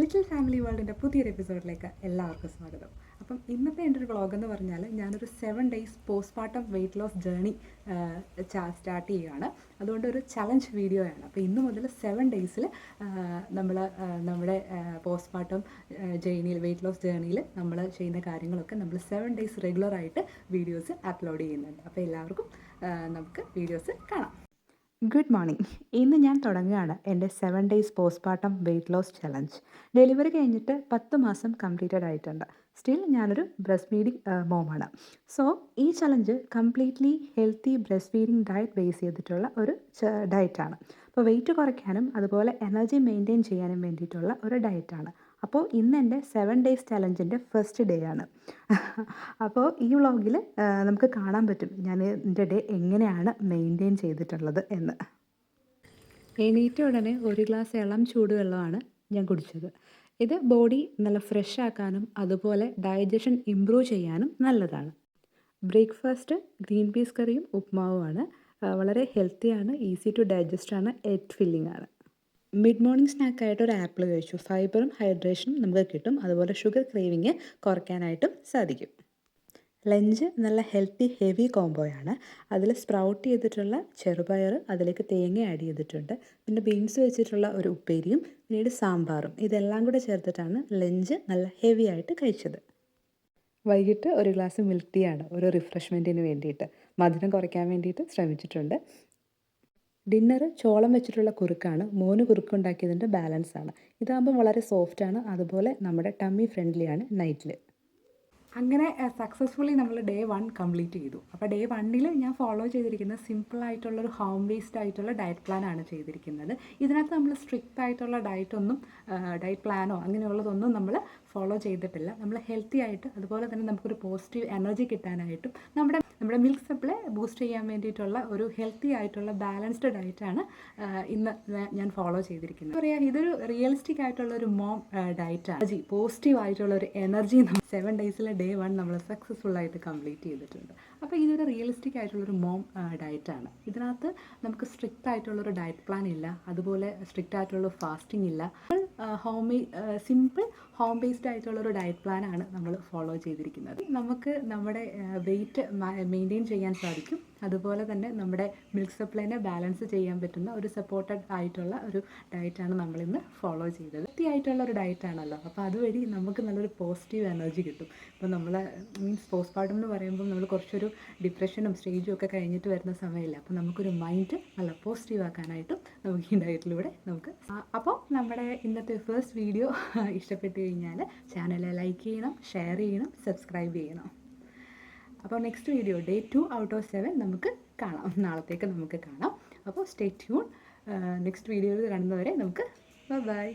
Little family വേൾഡിൻ്റെ പുതിയൊരു എപ്പിസോഡിലേക്ക് എല്ലാവർക്കും സ്വാഗതം. അപ്പം ഇന്നത്തെ എൻ്റെ ഒരു വ്ളോഗ് എന്ന് പറഞ്ഞാൽ ഞാനൊരു 7 days postpartum weight loss journey start ചെയ്യുകയാണ്. അതുകൊണ്ട് ഒരു ചലഞ്ച് വീഡിയോയാണ്. അപ്പോൾ ഇന്ന് മുതൽ 7 days നമ്മൾ നമ്മുടെ പോസ്റ്റ്മോർട്ടം ജേണിയിൽ വെയിറ്റ് ലോസ് ജേണിയിൽ നമ്മൾ ചെയ്യുന്ന കാര്യങ്ങളൊക്കെ നമ്മൾ 7 days റെഗുലറായിട്ട് വീഡിയോസ് അപ്ലോഡ് ചെയ്യുന്നുണ്ട്. അപ്പോൾ എല്ലാവർക്കും നമുക്ക് വീഡിയോസ് കാണാം. Good morning. ഇന്ന് ഞാൻ തുടങ്ങുകയാണ് എൻ്റെ 7 days postpartum weight loss challenge. Delivery കഴിഞ്ഞിട്ട് 10 മാസം കംപ്ലീറ്റഡ് ആയിട്ടുണ്ട്. സ്റ്റിൽ ഞാനൊരു ബ്രസ്റ്റ് ഫീഡിങ് മോമാണ്. സോ ഈ challenge completely healthy breastfeeding diet base ചെയ്തിട്ടുള്ള ഒരു ഡയറ്റാണ്. അപ്പോൾ വെയിറ്റ് കുറയ്ക്കാനും അതുപോലെ എനർജി മെയിൻറ്റെയിൻ ചെയ്യാനും വേണ്ടിയിട്ടുള്ള ഒരു ഡയറ്റാണ്. അപ്പോൾ ഇന്ന് എൻ്റെ 7 days ചലഞ്ചിൻ്റെ ഫസ്റ്റ് ഡേ ആണ്. അപ്പോൾ ഈ വ്ളോഗിൽ നമുക്ക് കാണാൻ പറ്റും ഞാൻ എൻ്റെ ഡേ എങ്ങനെയാണ് മെയിൻറ്റെയിൻ ചെയ്തിട്ടുള്ളത് എന്ന്. എണീറ്റ ഉടനെ ഒരു ഗ്ലാസ് ഇളം ചൂടുവെള്ളമാണ് ഞാൻ കുടിച്ചത്. ഇത് ബോഡി നല്ല ഫ്രഷ് ആക്കാനും അതുപോലെ ഡൈജഷൻ ഇമ്പ്രൂവ് ചെയ്യാനും നല്ലതാണ്. ബ്രേക്ക്ഫാസ്റ്റ് ഗ്രീൻ പീസ് കറിയും ഉപ്മാവുമാണ്. വളരെ ഹെൽത്തിയാണ്, ഈസി ടു ഡൈജസ്റ്റ് ആണ്, എഗ് ഫില്ലിംഗ് ആണ്. മിഡ് മോർണിംഗ് സ്നാക്കായിട്ട് ഒരു ആപ്പിൾ കഴിച്ചു. ഫൈബറും ഹൈഡ്രേഷനും നമുക്ക് കിട്ടും. അതുപോലെ ഷുഗർ ക്രേവിങ് കുറയ്ക്കാനായിട്ടും സാധിക്കും. ലഞ്ച് നല്ല ഹെൽത്തി ഹെവി കോംബോയാണ്. അതിൽ സ്പ്രൗട്ട് ചെയ്തിട്ടുള്ള ചെറുപയർ, അതിലേക്ക് തേങ്ങ ആഡ് ചെയ്തിട്ടുണ്ട്, പിന്നെ ബീൻസ് വെച്ചിട്ടുള്ള ഒരു ഉപ്പേരിയും പിന്നീട് സാമ്പാറും, ഇതെല്ലാം കൂടെ ചേർത്തിട്ടാണ് ലഞ്ച് നല്ല ഹെവി ആയിട്ട് കഴിച്ചത്. വൈകിട്ട് ഒരു ഗ്ലാസ് മിൽക്ക് ടീ ആണ് ഒരു റിഫ്രഷ്മെൻറ്റിന് വേണ്ടിയിട്ട്, മധുരം കുറയ്ക്കാൻ വേണ്ടിയിട്ട് ശ്രമിച്ചിട്ടുണ്ട്. ഡിന്നർ ചോളം വെച്ചിട്ടുള്ള കുറുക്കാണ്. മോന് കുറുക്കുണ്ടാക്കിയതിൻ്റെ ബാലൻസ് ആണ്. ഇതാകുമ്പോൾ വളരെ സോഫ്റ്റാണ്, അതുപോലെ നമ്മുടെ ടമ്മി ഫ്രണ്ട്ലിയാണ് നൈറ്റിൽ. അങ്ങനെ സക്സസ്ഫുള്ളി നമ്മൾ ഡേ 1 കംപ്ലീറ്റ് ചെയ്തു. അപ്പോൾ ഡേ 1 ഞാൻ ഫോളോ ചെയ്തിരിക്കുന്നത് സിമ്പിളായിട്ടുള്ളൊരു ഹോം ബേസ്ഡ് ആയിട്ടുള്ള ഡയറ്റ് പ്ലാനാണ് ചെയ്തിരിക്കുന്നത്. ഇതിനകത്ത് നമ്മൾ സ്ട്രിക്റ്റ് ആയിട്ടുള്ള ഡയറ്റ് പ്ലാനോ അങ്ങനെയുള്ളതൊന്നും നമ്മൾ ഫോളോ ചെയ്തിട്ടില്ല. നമ്മൾ ഹെൽത്തി ആയിട്ട് അതുപോലെ തന്നെ നമുക്കൊരു പോസിറ്റീവ് എനർജി കിട്ടാനായിട്ടും നമ്മുടെ മിൽക്ക് സപ്ലൈ ബൂസ്റ്റ് ചെയ്യാൻ വേണ്ടിയിട്ടുള്ള ഒരു ഹെൽത്തി ആയിട്ടുള്ള ബാലൻസ്ഡ് ഡയറ്റാണ് ഇന്ന് ഞാൻ ഫോളോ ചെയ്തിരിക്കുന്നത്. പറയാം, ഇതൊരു റിയലിസ്റ്റിക് ആയിട്ടുള്ള ഒരു മോം ഡയറ്റാണ്. പോസിറ്റീവ് ആയിട്ടുള്ള ഒരു എനർജി 7 days ഡേ 1 നമ്മൾ സക്സസ്ഫുള്ളായിട്ട് കംപ്ലീറ്റ് ചെയ്തിട്ടുണ്ട്. അപ്പോൾ ഇതൊരു റിയലിസ്റ്റിക് ആയിട്ടുള്ളൊരു മോം ഡയറ്റാണ്. ഇതിനകത്ത് നമുക്ക് സ്ട്രിക്റ്റ് ആയിട്ടുള്ളൊരു ഡയറ്റ് പ്ലാൻ ഇല്ല, അതുപോലെ സ്ട്രിക്റ്റ് ആയിട്ടുള്ള ഫാസ്റ്റിംഗ് ഇല്ല. സിമ്പിൾ ഹോം ബേസ്ഡ് ആയിട്ടുള്ളൊരു ഡയറ്റ് പ്ലാനാണ് നമ്മൾ ഫോളോ ചെയ്തിരിക്കുന്നത്. നമുക്ക് നമ്മുടെ വെയിറ്റ് മെയിൻറ്റെയിൻ ചെയ്യാൻ സാധിക്കും, അതുപോലെ തന്നെ നമ്മുടെ മിൽക്ക് സപ്ലൈനെ ബാലൻസ് ചെയ്യാൻ പറ്റുന്ന ഒരു സപ്പോർട്ടഡ് ആയിട്ടുള്ള ഒരു ഡയറ്റാണ് നമ്മളിന്ന് ഫോളോ ചെയ്തത്. ഹെൽത്തി ആയിട്ടുള്ള ഒരു ഡയറ്റാണല്ലോ, അപ്പോൾ അതുവഴി നമുക്ക് നല്ലൊരു പോസിറ്റീവ് എനർജി കിട്ടും. ഇപ്പോൾ നമ്മൾ പോസ്റ്റ്മോർട്ടം എന്ന് പറയുമ്പോൾ നമ്മൾ കുറച്ചൊരു ഡിപ്രഷനും സ്റ്റേജും ഒക്കെ കഴിഞ്ഞിട്ട് വരുന്ന സമയമില്ല. അപ്പോൾ നമുക്കൊരു മൈൻഡ് നല്ല പോസിറ്റീവ് ആക്കാനായിട്ടും നമുക്ക് ഈ ഡയറ്റിലൂടെ നമുക്ക്. അപ്പോൾ നമ്മുടെ ഇന്നത്തെ ഫസ്റ്റ് വീഡിയോ ഇഷ്ടപ്പെട്ട് കഴിഞ്ഞാൽ ചാനൽ ലൈക്ക് ചെയ്യണം, ഷെയർ ചെയ്യണം, സബ്സ്ക്രൈബ് ചെയ്യണം. അപ്പോൾ next video day 2 out of 7 നമുക്ക് കാണാം. നാളത്തേക്ക് നമുക്ക് കാണാം. അപ്പോൾ സ്റ്റേ ട്യൂൺ. നെക്സ്റ്റ് വീഡിയോയിൽ കാണുന്നവരെ നമുക്ക് ബൈ.